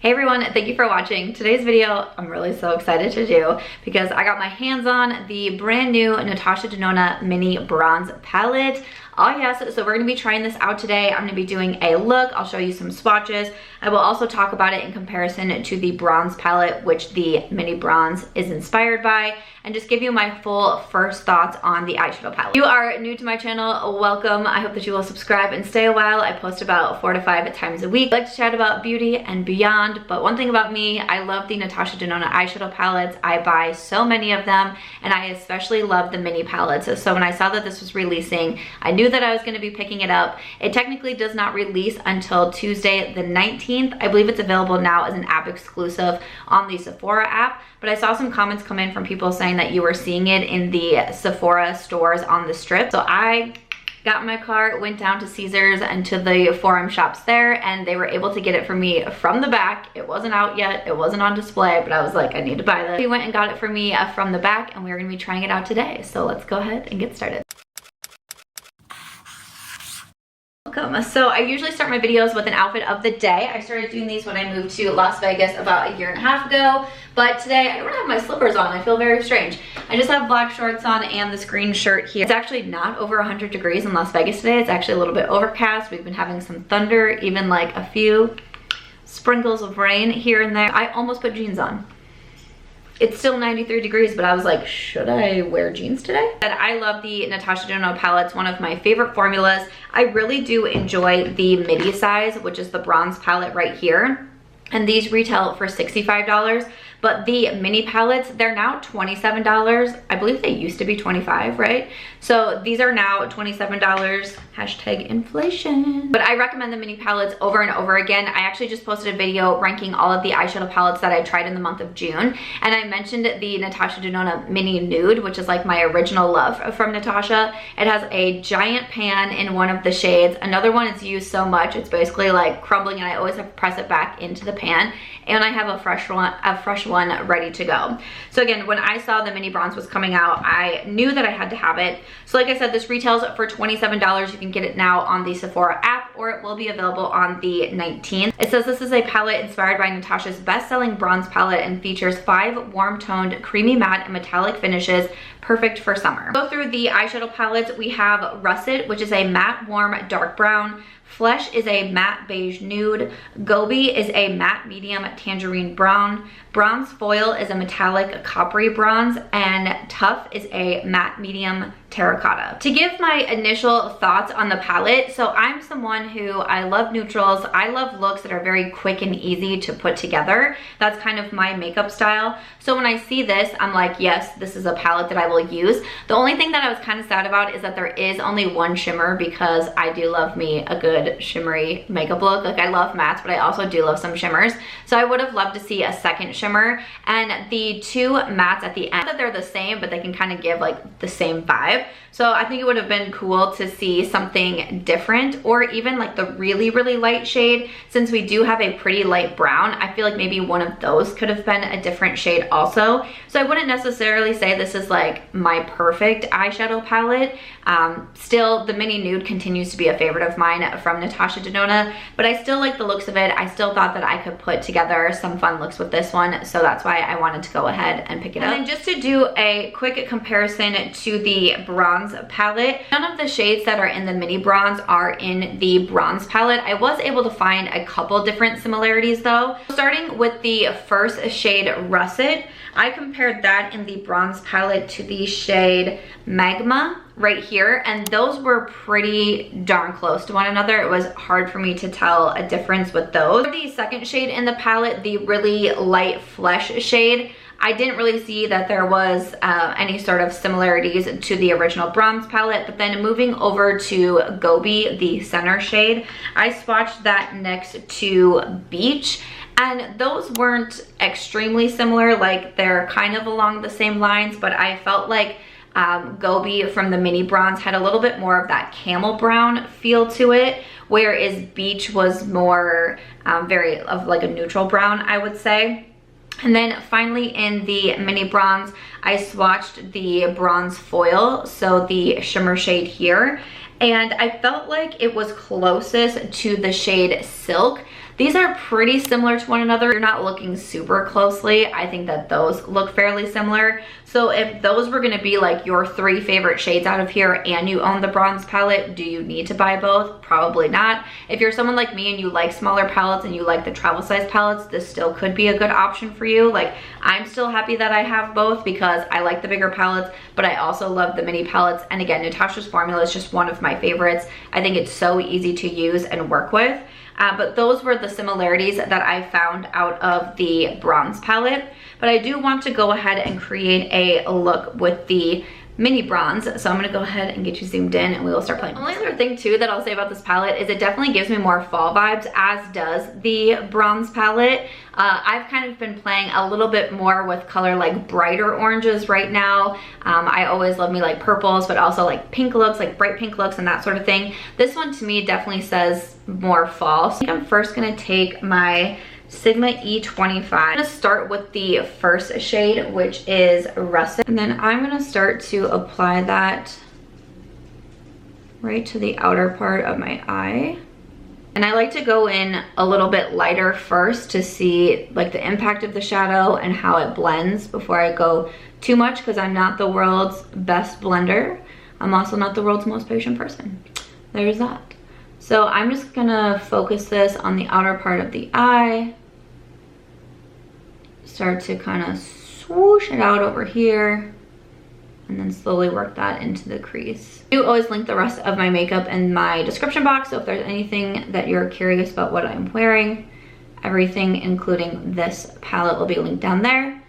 Hey everyone, thank you for watching. Today's video I'm really so excited to do because I got my hands on the brand new Natasha Denona Mini Bronze Palette. Oh yes, so we're gonna be trying this out today. I'm gonna be doing a look. I'll show you some swatches. I will also talk about it in comparison to the bronze palette, which the Mini Bronze is inspired by, and just give you my full first thoughts on the eyeshadow palette. If you are new to my channel, welcome. I hope that you will subscribe and stay a while. I post about 4 to 5 times a week. I like to chat about beauty and beyond, but one thing about me, I love the Natasha Denona eyeshadow palettes. I buy so many of them, and I especially love the mini palettes. So when I saw that this was releasing, I knew that I was going to be picking it up. It technically does not release until Tuesday the 19th. I believe it's available now as an app exclusive on the Sephora app, but I saw some comments come in from people saying that you were seeing it in the Sephora stores on the strip. So I got in my car, went down to Caesars and to the Forum shops there, and they were able to get it for me from the back. It wasn't out yet, it wasn't on display, but I was like, I need to buy this. We went and got it for me from the back, and we're gonna be trying it out today. So let's go ahead and get started. Welcome. So I usually start my videos with an outfit of the day. I started doing these when I moved to Las Vegas about 1.5 years ago, but today I don't have my slippers on. I feel very strange. I just have black shorts on and this green shirt here. It's actually not over 100 degrees in Las Vegas today. It's actually a little bit overcast. We've been having some thunder, even like a few sprinkles of rain here and there. I almost put jeans on. It's still 93 degrees, but I was like, should I wear jeans today? And I love the Natasha Denona palette. It's one of my favorite formulas. I really do enjoy the midi size, which is the bronze palette right here. And these retail for $65, but the mini palettes, they're now $27. I believe they used to be $25, right? So these are now $27, hashtag inflation. But I recommend the mini palettes over and over again. I actually just posted a video ranking all of the eyeshadow palettes that I tried in the month of June. And I mentioned the Natasha Denona Mini Nude, which is like my original love from Natasha. It has a giant pan in one of the shades. Another one is used so much, it's basically like crumbling, and I always have to press it back into the pan. And I have a fresh one ready to go. So again, when I saw the mini bronze was coming out, I knew that I had to have it. So like I said, this retails for $27. You can get it now on the Sephora app, or it will be available on the 19th. It says this is a palette inspired by Natasha's best-selling bronze palette and features 5 warm-toned, creamy matte and metallic finishes, perfect for summer. Go through the eyeshadow palettes. We have Russet, which is a matte warm dark brown. Flesh is a matte beige nude. Gobi is a matte medium tangerine brown. Bronze Foil is a metallic coppery bronze, and Tough is a matte medium terracotta. To give my initial thoughts on the palette, so I'm someone who, I love neutrals. I love looks that are very quick and easy to put together. That's kind of my makeup style. So when I see this, I'm like, yes, this is a palette that I will use. The only thing that I was kind of sad about is that there is only one shimmer, because I do love me a good shimmery makeup look. Like, I love mattes, but I also do love some shimmers. So I would have loved to see a second shimmer, and the 2 mattes at the end, that they're the same, but they can kind of give like the same vibe. So I think it would have been cool to see something different, or even like the really, really light shade. Since we do have a pretty light brown, I feel like maybe one of those could have been a different shade also. So I wouldn't necessarily say this is like my perfect eyeshadow palette. Still, the Mini Nude continues to be a favorite of mine from Natasha Denona, but I still like the looks of it. I still thought that I could put together some fun looks with this one, so that's why I wanted to go ahead and pick it up. And then just to do a quick comparison to the bronze palette, none of the shades that are in the mini bronze are in the bronze palette. I was able to find a couple different similarities though. Starting with the first shade, Russet, I compared that in the bronze palette to the shade Magma right here, and those were pretty darn close to one another. It was hard for me to tell a difference with those. For the second shade in the palette, the really light flesh shade, I didn't really see that there was any sort of similarities to the original bronze palette, but then moving over to Gobi, the center shade, I swatched that next to Beach, and those weren't extremely similar. Like, they're kind of along the same lines, but I felt like Gobi from the mini bronze had a little bit more of that camel brown feel to it, whereas Beach was more very of like a neutral brown, I would say. And then finally in the mini bronze, I swatched the Bronze Foil, so the shimmer shade here, and I felt like it was closest to the shade Silk. These are pretty similar to one another. You're not looking super closely. I think that those look fairly similar. So if those were gonna be like your 3 favorite shades out of here and you own the bronze palette, do you need to buy both? Probably not. If you're someone like me and you like smaller palettes and you like the travel size palettes, this still could be a good option for you. Like, I'm still happy that I have both because I like the bigger palettes, but I also love the mini palettes. And again, Natasha's formula is just one of my favorites. I think it's so easy to use and work with. But those were the similarities that I found out of the bronze palette. But I do want to go ahead and create a look with the mini bronze. So I'm gonna go ahead and get you zoomed in and we will start playing. The only other thing too that I'll say about this palette is it definitely gives me more fall vibes, as does the bronze palette. I've kind of been playing a little bit more with color like brighter oranges right now. I always love me like purples, but also like pink looks, like bright pink looks and that sort of thing. This one to me definitely says more fall. So I think I'm first gonna take my Sigma E25. I'm gonna start with the first shade, which is Russet. And then I'm gonna start to apply that right to the outer part of my eye. And I like to go in a little bit lighter first to see like the impact of the shadow and how it blends before I go too much, because I'm not the world's best blender. I'm also not the world's most patient person. There's that. So I'm just gonna focus this on the outer part of the eye. Start to kind of swoosh it out over here and then slowly work that into the crease. I do always link the rest of my makeup in my description box, so if there's anything that you're curious about what I'm wearing, everything including this palette will be linked down there.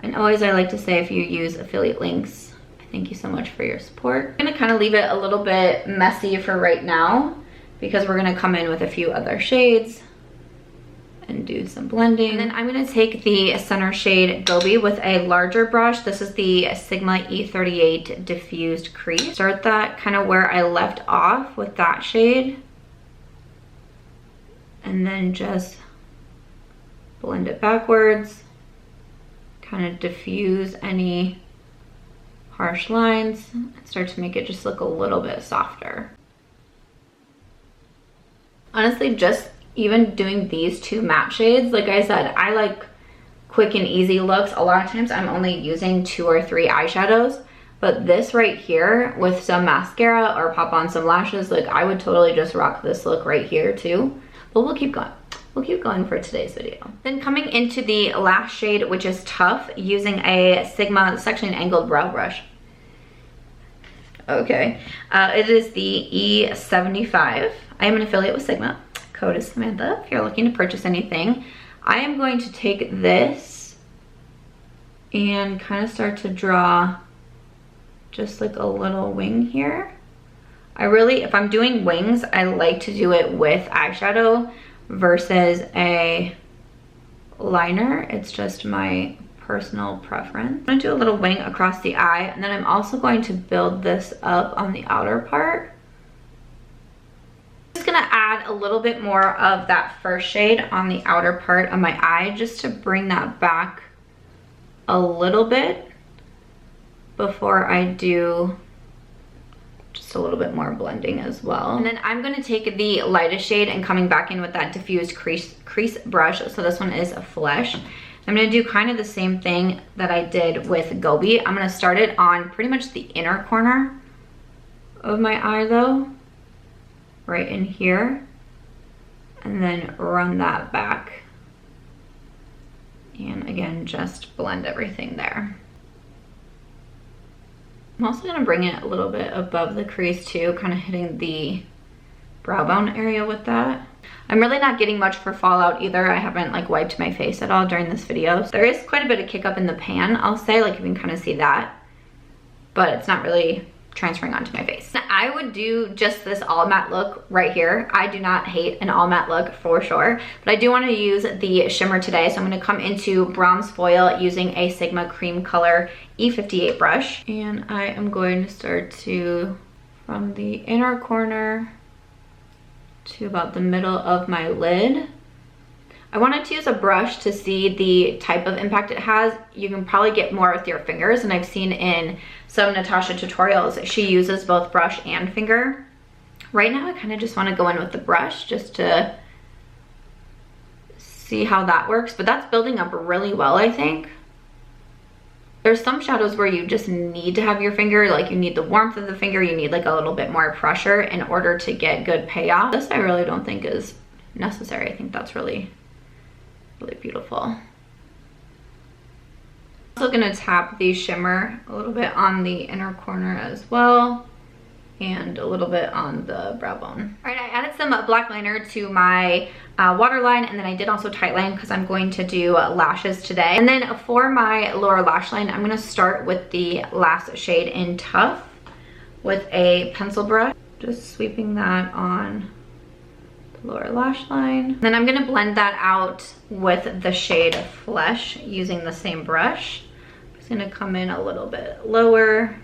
And always I like to say, if you use affiliate links, I thank you so much for your support. I'm gonna kind of leave it a little bit messy for right now because we're gonna come in with a few other shades and do some blending. And then I'm gonna take the center shade Gobi with a larger brush. This is the Sigma E38 diffused crease. Start that kind of where I left off with that shade. And then just blend it backwards. Kind of diffuse any harsh lines and start to make it just look a little bit softer. Honestly, just even doing these 2 matte shades, like I said, I like quick and easy looks. A lot of times I'm only using 2 or 3 eyeshadows, but this right here with some mascara or pop on some lashes, like I would totally just rock this look right here too. But we'll keep going. We'll keep going for today's video. Then coming into the last shade, which is Tough, using a Sigma, it's actually an angled brow brush. Okay, it is the E75. I am an affiliate with Sigma. Code is Samantha if you're looking to purchase anything. I am going to take this and kind of start to draw just like a little wing here. I really, if I'm doing wings, I like to do it with eyeshadow versus a liner. It's just my personal preference. I'm gonna do a little wing across the eye, and then I'm also going to build this up on the outer part. I'm just gonna add a little bit more of that first shade on the outer part of my eye just to bring that back a little bit before I do just a little bit more blending as well. And then I'm gonna take the lightest shade and coming back in with that diffused crease brush. So this one is a Flesh. I'm gonna do kind of the same thing that I did with Gobi. I'm gonna start it on pretty much the inner corner of my eye though, right in here, and then run that back. And again, just blend everything there. I'm also gonna bring it a little bit above the crease too, kind of hitting the brow bone area with that. I'm really not getting much for fallout either. I haven't like wiped my face at all during this video. So there is quite a bit of kick up in the pan, I'll say, like you can kind of see that, but it's not really transferring onto my face. I would do just this all matte look right here. I do not hate an all matte look for sure, but I do want to use the shimmer today. So I'm going to come into bronze foil using a Sigma cream color E58 brush. And I am going to start to, from the inner corner to about the middle of my lid. I wanted to use a brush to see the type of impact it has. You can probably get more with your fingers, and I've seen in some Natasha tutorials she uses both brush and finger. Right now I kind of just want to go in with the brush just to see how that works, but that's building up really well, I think. There's some shadows where you just need to have your finger, like you need the warmth of the finger, you need like a little bit more pressure in order to get good payoff. This I really don't think is necessary. I think that's really, really beautiful. I'm also gonna tap the shimmer a little bit on the inner corner as well, and a little bit on the brow bone. All right, I added some black liner to my waterline, and then I did also tightline because I'm going to do lashes today. And then for my lower lash line, I'm gonna start with the last shade in Tough with a pencil brush. Just sweeping that on the lower lash line. Then I'm gonna blend that out with the shade Flesh using the same brush. I'm just gonna come in a little bit lower,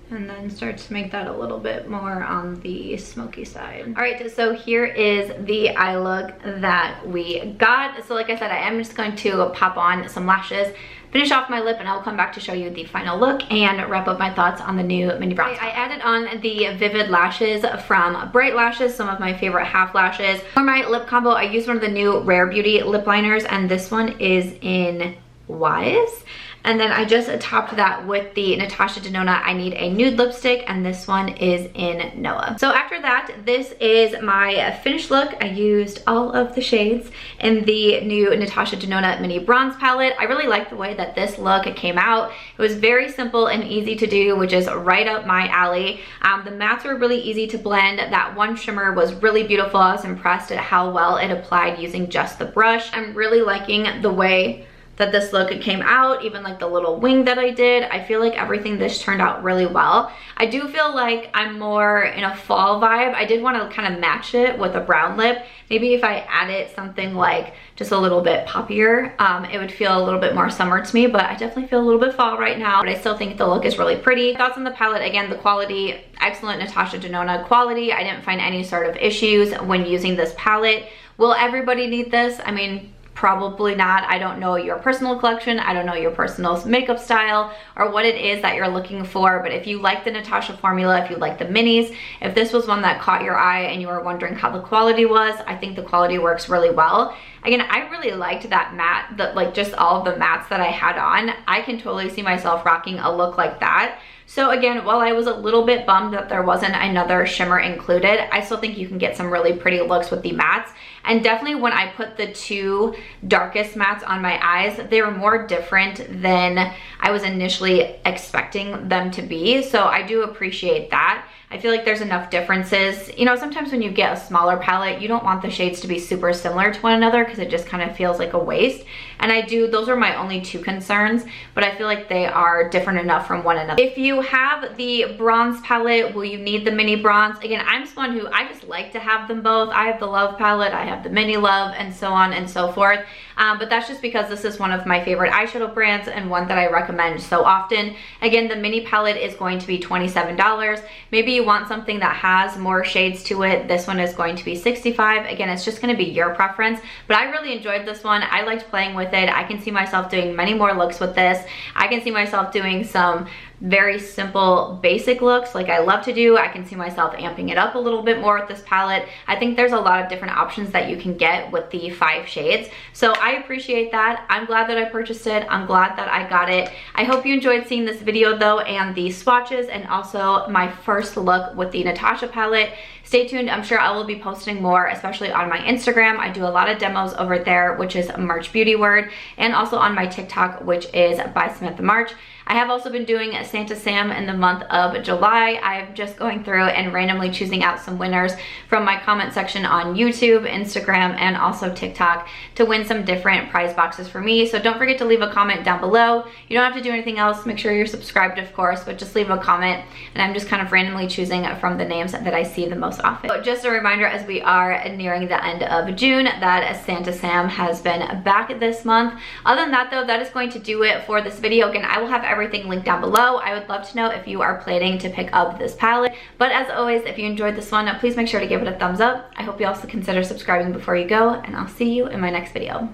and then start to make that a little bit more on the smoky side. All right, so here is the eye look that we got. So like I said, I am just going to pop on some lashes, finish off my lip, and I'll come back to show you the final look and wrap up my thoughts on the new mini bronze. I added on the Vivid lashes from Bright Lashes, some of my favorite half lashes. For my lip combo, I used one of the new Rare Beauty lip liners, and this one is in Wise. And then I just topped that with the Natasha Denona I Need a Nude lipstick, and this one is in Noah. So after that, this is my finished look. I used all of the shades in the new Natasha Denona Mini Bronze palette. I really like the way that this look came out. It was very simple and easy to do, which is right up my alley. The mattes were really easy to blend. That one shimmer was really beautiful. I was impressed at how well it applied using just the brush. I'm really liking the way that this look came out, even like the little wing that I did. I feel like everything this turned out really well. I do feel like I'm more in a fall vibe. I did want to kind of match it with a brown lip. Maybe if I added something like just a little bit poppier, it would feel a little bit more summer to me, but I definitely feel a little bit fall right now, but I still think the look is really pretty. Thoughts on the palette, again, the quality, excellent Natasha Denona quality. I didn't find any sort of issues when using this palette. Will everybody need this? I mean, probably not. I don't know your personal collection. I don't know your personal makeup style or what it is that you're looking for. But if you like the Natasha formula, if you like the minis, if this was one that caught your eye and you were wondering how the quality was, I think the quality works really well. Again, I really liked that matte, like just all of the mattes that I had on. I can totally see myself rocking a look like that. So again, while I was a little bit bummed that there wasn't another shimmer included, I still think you can get some really pretty looks with the mattes. And definitely when I put the two darkest mattes on my eyes, they were more different than I was initially expecting them to be. So I do appreciate that. I feel like there's enough differences. You know, sometimes when you get a smaller palette, you don't want the shades to be super similar to one another because it just kind of feels like a waste. And those are my only two concerns, but I feel like they are different enough from one another. If you have the bronze palette, will you need the mini bronze? Again, I'm someone who, I just like to have them both. I have the Love palette, I have the mini Love, and so on and so forth. But that's just because this is one of my favorite eyeshadow brands and one that I recommend so often. Again, the mini palette is going to be $27. Maybe you want something that has more shades to it. This one is going to be $65. Again, it's just going to be your preference, but I really enjoyed this one. I liked playing with it. I can see myself doing many more looks with this. I can see myself doing some very simple basic looks like I love to do. I can see myself amping it up a little bit more with this palette. I think there's a lot of different options that you can get with the 5 shades. So I appreciate that. I'm glad that I purchased it. I'm glad that I got it. I hope you enjoyed seeing this video though, and the swatches, and also my first look with the Natasha palette. Stay tuned. I'm sure I will be posting more, especially on my Instagram. I do a lot of demos over there, which is March Beauty Word, and also on my TikTok, which is by Samantha March. I have also been doing Santa Sam in the month of July. I'm just going through and randomly choosing out some winners from my comment section on YouTube, Instagram, and also TikTok to win some different prize boxes for me. So don't forget to leave a comment down below. You don't have to do anything else. Make sure you're subscribed, of course, but just leave a comment, and I'm just kind of randomly choosing from the names that I see the most often. So just a reminder, as we are nearing the end of June, that Santa Sam has been back this month. Other than that though, that is going to do it for this video. Again, I will have everything linked down below. I would love to know if you are planning to pick up this palette. But as always, if you enjoyed this one, please make sure to give it a thumbs up. I hope you also consider subscribing before you go, and I'll see you in my next video.